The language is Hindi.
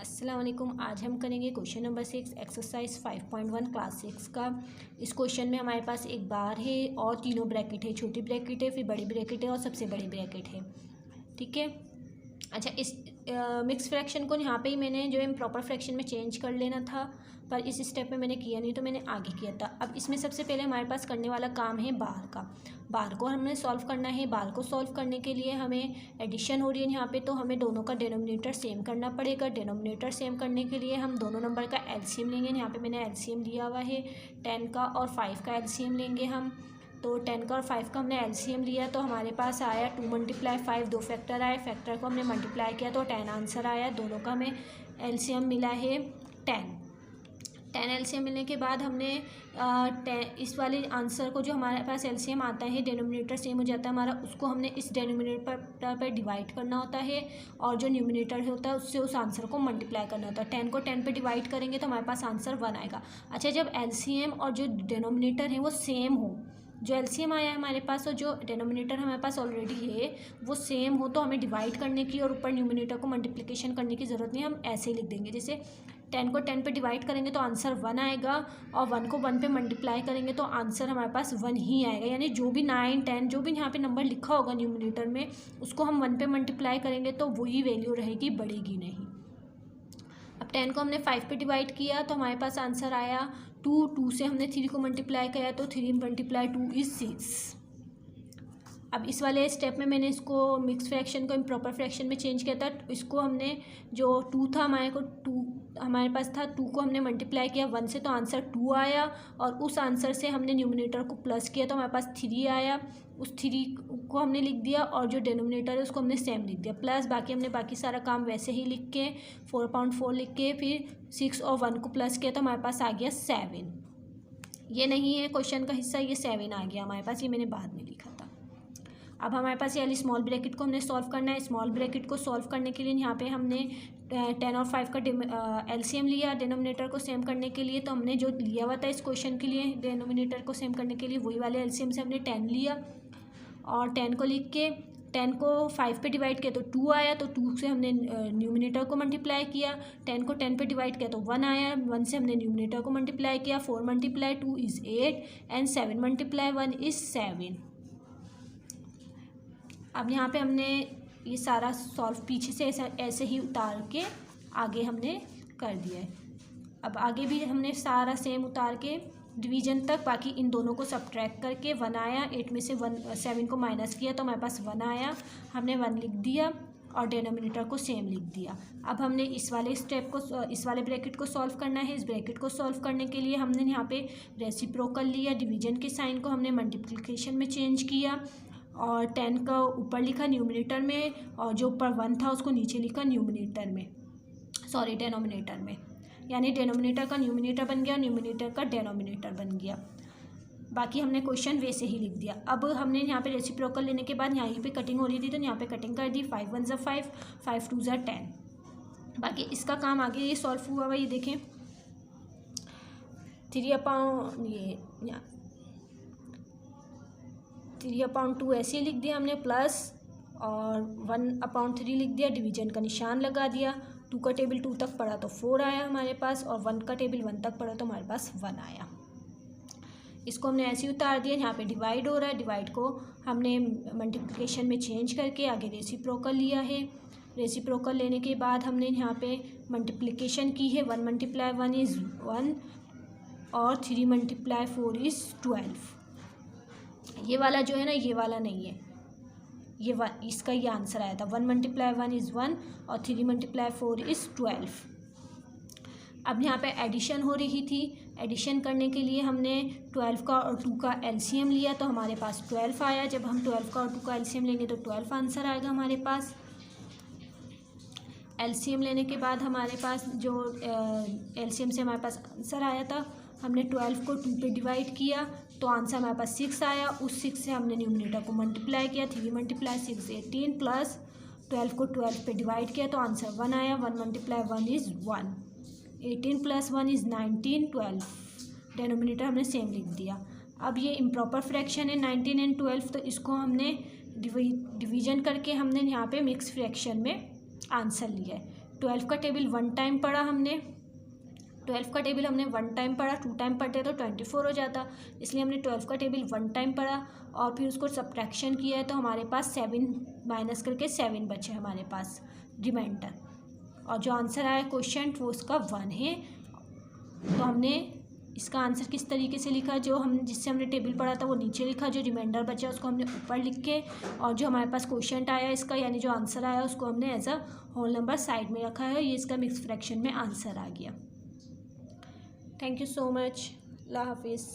अस्सलाम वालेकुम। आज हम करेंगे क्वेश्चन नंबर 6 एक्सरसाइज 5.1 क्लास 6 का। इस क्वेश्चन में हमारे पास एक बार है और तीनों ब्रैकेट है, छोटी ब्रैकेट है, फिर बड़ी ब्रैकेट है और सबसे बड़ी ब्रैकेट है। ठीक है। अच्छा, इस मिक्स फ्रैक्शन को यहाँ पे ही मैंने जो है प्रॉपर फ्रैक्शन में चेंज कर लेना था, पर इस स्टेप में मैंने किया नहीं तो मैंने आगे किया था। अब इसमें सबसे पहले हमारे पास करने वाला काम है बार का। बार को हमने सॉल्व करना है। बार को सॉल्व करने के लिए हमें एडिशन हो रही है यहाँ पे, तो हमें दोनों का डिनोमिनेटर सेम करना पड़ेगा। डिनोमिनेटर सेम करने के लिए हम दोनों नंबर का एलसीएम लेंगे। यहाँ पे मैंने एलसीएम लिया हुआ है 10 का और 5 का एलसीएम लेंगे हम। तो 10 का और 5 का हमने एलसीएम लिया तो हमारे पास आया 2 × 5, 2 फैक्टर आए। फैक्टर को हमने मल्टीप्लाई किया तो 10 आंसर आया। दोनों का हमें एलसीएम मिला है 10 एलसीएम मिलने के बाद हमने इस वाले आंसर को, जो हमारे पास एलसीएम आता है, डिनोमिनेटर सेम हो जाता है हमारा, उसको हमने इस डिनोमिनेटर पर डिवाइड करना होता है और जो न्यूमिनेटर होता है उससे उस आंसर को मल्टीप्लाई करना होता है। 10 को 10 पे डिवाइड करेंगे तो हमारे पास आंसर 1 आएगा। अच्छा, जब एलसीएम और जो डिनोमिनेटर है वो सेम हो, जो एलसीएम आया है हमारे पास और जो डिनोमिनेटर हमारे पास ऑलरेडी है वो सेम हो, तो हमें डिवाइड करने की और ऊपर न्यूमिनेटर को मल्टीप्लिकेशन करने की ज़रूरत नहीं है। हम ऐसे ही लिख देंगे, जैसे 10 को 10 पे डिवाइड करेंगे तो आंसर 1 आएगा और 1 को 1 पे मल्टीप्लाई करेंगे तो आंसर हमारे पास 1 ही आएगा। यानी जो भी 9, 10 जो भी यहाँ पे नंबर लिखा होगा न्यूमिनेटर में, उसको हम 1 पे मल्टीप्लाई करेंगे तो वही वैल्यू रहेगी, बढ़ेगी नहीं। अब 10 को हमने 5 पे डिवाइड किया तो हमारे पास आंसर आया 2 से हमने 3 को मल्टीप्लाई किया तो 3 × 2 = 6। अब इस वाले स्टेप में मैंने इसको मिक्स फ्रैक्शन को इम्प्रॉपर फ्रैक्शन में चेंज किया था। इसको हमने जो 2 था हमारे पास था 2 को हमने मल्टीप्लाई किया 1 से तो आंसर 2 आया और उस आंसर से हमने न्यूमिनेटर को प्लस किया तो हमारे पास 3 आया। उस 3 को हमने लिख दिया और जो डिनोमिनेटर है उसको हमने सेम लिख दिया, प्लस बाकी सारा काम वैसे ही लिख के 4/4 लिख के फिर 6 और 1 को प्लस किया तो हमारे पास आ गया 7। ये नहीं है क्वेश्चन का हिस्सा, ये 7 आ गया हमारे पास, ये मैंने बाद में लिखा था। अब हमारे पास ये वाली स्मॉल ब्रैकेट को हमने सॉल्व करना है। स्मॉल ब्रैकेट को सॉल्व करने के लिए यहाँ पे हमने 10 और 5 का एलसीएम लिया डिनोमिनेटर को सेम करने के लिए। तो हमने जो लिया हुआ था इस क्वेश्चन के लिए डिनोमिनेटर को सेम करने के लिए, वही वाले एलसीएम से हमने 10 लिया और 10 को लिख के 10 को 5 पे डिवाइड किया तो 2 आया। तो 2 से हमने न्यूमिनेटर को मल्टीप्लाई किया। 10 को 10 पे डिवाइड किया तो 1 आया। 1 से हमने न्यूमिनेटर को मल्टीप्लाई किया। 4 × 2 = 8 एंड 7 × 1 = 7। अब यहाँ पे हमने ये सारा सॉल्व पीछे से ऐसे ही उतार के आगे हमने कर दिया है। अब आगे भी हमने सारा सेम उतार के डिवीजन तक, बाकी इन दोनों को सब्ट्रैक्ट करके 1 आया। 8 में से 7 को माइनस किया तो हमारे पास 1 आया। हमने 1 लिख दिया और डिनोमिनेटर को सेम लिख दिया। अब हमने इस वाले स्टेप को, इस वाले ब्रैकेट को सॉल्व करना है। इस ब्रैकेट को सॉल्व करने के लिए हमने यहाँ पे रेसिप्रोकल लिया, डिवीजन के साइन को हमने मल्टीप्लिकेशन में चेंज किया और 10 का ऊपर लिखा न्यूमिनेटर में और जो ऊपर 1 था उसको नीचे लिखा डिनोमिनेटर में। यानी डिनोमिनेटर का न्यूमिनेटर बन गया, न्यूमिनेटर का डिनोमिनेटर बन गया। बाकी हमने क्वेश्चन वैसे ही लिख दिया। अब हमने यहाँ पे रेसिप्रोकल लेने के बाद यहाँ पे कटिंग हो रही थी तो यहाँ पे कटिंग कर दी। 5 × 1 = 5, 5 × 2 = 10। बाकी इसका काम आगे ये सॉल्व हुआ हुआ, ये देखें 3/2 ऐसे ही लिख दिया हमने, प्लस और 1/3 लिख दिया, डिवीजन का निशान लगा दिया। 2 का टेबल 2 तक पढ़ा तो 4 आया हमारे पास और 1 का टेबल 1 तक पढ़ा तो हमारे पास 1 आया। इसको हमने ऐसे ही उतार दिया। यहाँ पे डिवाइड हो रहा है, डिवाइड को हमने मल्टीप्लिकेशन में चेंज करके आगे रेसिप्रोकल लिया है। रेसिप्रोकल लेने के बाद हमने यहाँ पे मल्टीप्लिकेशन की है। 1 × 1 = 1 और 3 × 4 = 12। ये वाला जो है ना, ये वाला नहीं है, ये इसका ये आंसर आया था। 1 × 1 = 1 और 3 × 4 = 12। अब यहाँ पे एडिशन हो रही थी। एडिशन करने के लिए हमने 12 का और 2 का एलसीएम लिया तो हमारे पास 12 आया। जब हम 12 का और 2 का एलसीएम लेंगे तो 12 आंसर आएगा हमारे पास। एलसीएम लेने के बाद हमारे पास जो एलसीएम से हमारे पास आंसर आया था, हमने 12 को 2 पे डिवाइड किया तो आंसर हमारे पास 6 आया। उस 6 से हमने न्यूमिनेटर को मल्टीप्लाई किया। 3 × 6 = 18 प्लस 12 को 12 पे डिवाइड किया तो आंसर 1 आया। 1 × 1 = 1, 18 + 1 = 19, 12। डिनोमिनेटर हमने सेम लिख दिया। अब ये इम्प्रॉपर फ्रैक्शन है 19 और 12, तो इसको हमने डिवीजन करके हमने यहाँ पे मिक्स फ्रैक्शन में आंसर लिया है। 12 का टेबल 1 टाइम पढ़ा हमने, 12 का टेबल हमने 1 टाइम पढ़ा, 2 टाइम पढ़ते तो 24 हो जाता, इसलिए हमने 12 का टेबल 1 टाइम पढ़ा और फिर उसको सब्ट्रैक्शन किया है तो हमारे पास 7 माइनस करके 7 बचे हमारे पास रिमाइंडर, और जो आंसर आया क्वेश्चन वो उसका 1 है। तो हमने इसका आंसर किस तरीके से लिखा, जो हम जिससे हमने टेबल पढ़ा था वो नीचे लिखा, जो रिमाइंडर बचा उसको हमने ऊपर लिख के, और जो हमारे पास क्वेश्चन आया इसका यानी जो आंसर आया उसको हमने as a whole number side में रखा है। ये इसका मिक्स फ्रैक्शन में आंसर आ गया। Thank you so much. अल्लाह हाफिज़।